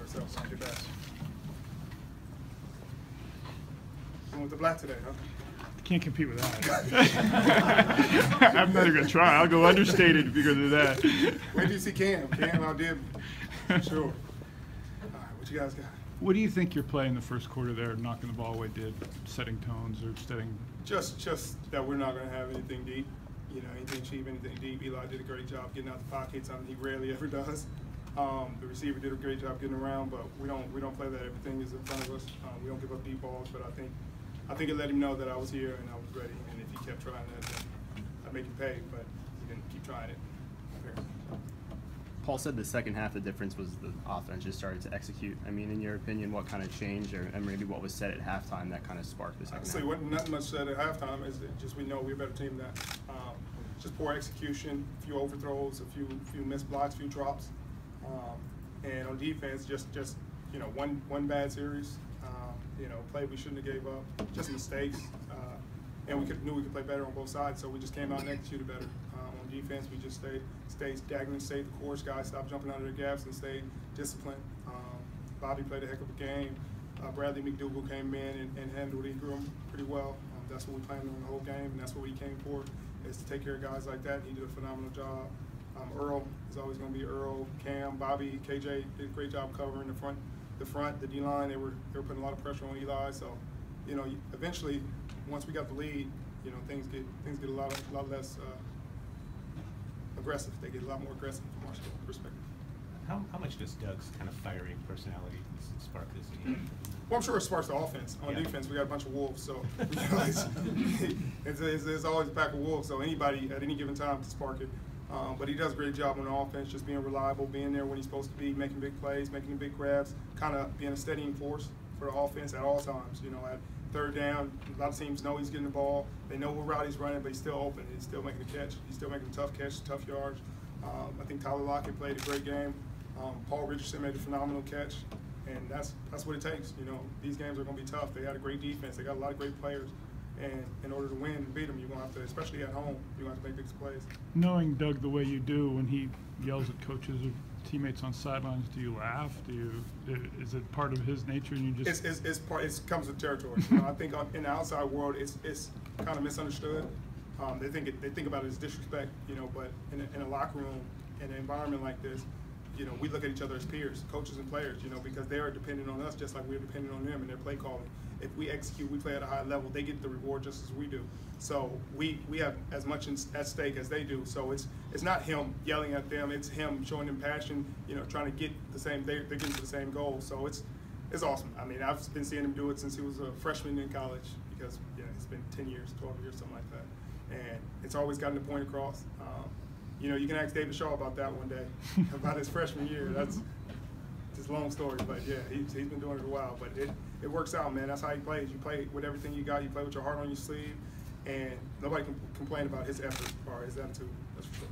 about ourselves on the best. Going with the black today, huh? Can't compete with that. I'm not even going to try. I'll go understated because of that. Wait till you see Cam. Cam outdid me. Sure. All right, what you guys got? What do you think your play in the first quarter there, knocking the ball away, did? Setting tones or setting? Just that we're not going to have anything deep. You know, anything cheap, anything deep. Eli did a great job getting out the pocket, something he rarely ever does. The receiver did a great job getting around, but we don't play that. Everything is in front of us. We don't give up deep balls, but I think it let him know that I was here and I was ready. And if he kept trying that, then I'd make him pay. But he didn't keep trying it. Paul said the second half, the difference was the offense just started to execute. I mean, in your opinion, what kind of changed, and maybe what was said at halftime that kind of sparked the second half? I'd say nothing much said at halftime. Is just we know we're a better team than that. Just poor execution, a few overthrows, a few missed blocks, a few drops, and on defense, just you know, one bad series. You know, play we shouldn't have gave up, just mistakes, and we knew we could play better on both sides, so we just came out and executed better. On defense, we just stayed stagnant, stayed the course. Guys stopped jumping out of their gaps and stayed disciplined. Bobby played a heck of a game. Bradley McDougal came in and handled Ingram pretty well. That's what we planned on the whole game, and that's what we came for, is to take care of guys like that. He did a phenomenal job. Earl is always going to be Earl. Cam, Bobby, KJ did a great job covering the front, the D-line. They were putting a lot of pressure on Eli. So, you know, eventually, once we got the lead, you know, things get a lot less aggressive. They get a lot more aggressive from our perspective. How much does Doug's kind of fiery personality spark this game? Well, I'm sure it sparks the offense. On defense, we got a bunch of wolves, so you know, it's always a pack of wolves. So anybody at any given time can spark it. But he does a great job on the offense, just being reliable, being there when he's supposed to be, making big plays, making big grabs, kind of being a steadying force for the offense at all times. You know, at third down, a lot of teams know he's getting the ball. They know what route he's running, but he's still open. He's still making a catch. He's still making a tough catch, tough yards. I think Tyler Lockett played a great game. Paul Richardson made a phenomenal catch, and that's what it takes. You know, these games are going to be tough. They had a great defense. They got a lot of great players. And in order to win and beat them, you're going to have to, especially at home, you're going to have to make big plays. Knowing Doug the way you do, when he yells at coaches or teammates on sidelines, do you laugh? Is it part of his nature, and you just? It's part. It comes with territory. You know, I think in the outside world, it's kind of misunderstood. They think about it as disrespect. You know, but in a locker room, in an environment like this, you know, we look at each other as peers, coaches and players. You know, because they are dependent on us just like we're dependent on them in their play calling. If we execute, we play at a high level, they get the reward just as we do. So we have as much at stake as they do. So it's not him yelling at them, it's him showing them passion, you know, trying to get the same, they're getting to the same goal. So it's awesome. I mean, I've been seeing him do it since he was a freshman in college, because you know, it's been 10 years, 12 years, something like that. And it's always gotten the point across. You know, you can ask David Shaw about that one day, about his freshman year. It's a long story, but yeah, he's been doing it a while. But it works out, man. That's how he plays. You play with everything you got. You play with your heart on your sleeve, and nobody can complain about his effort or his attitude. That's for sure.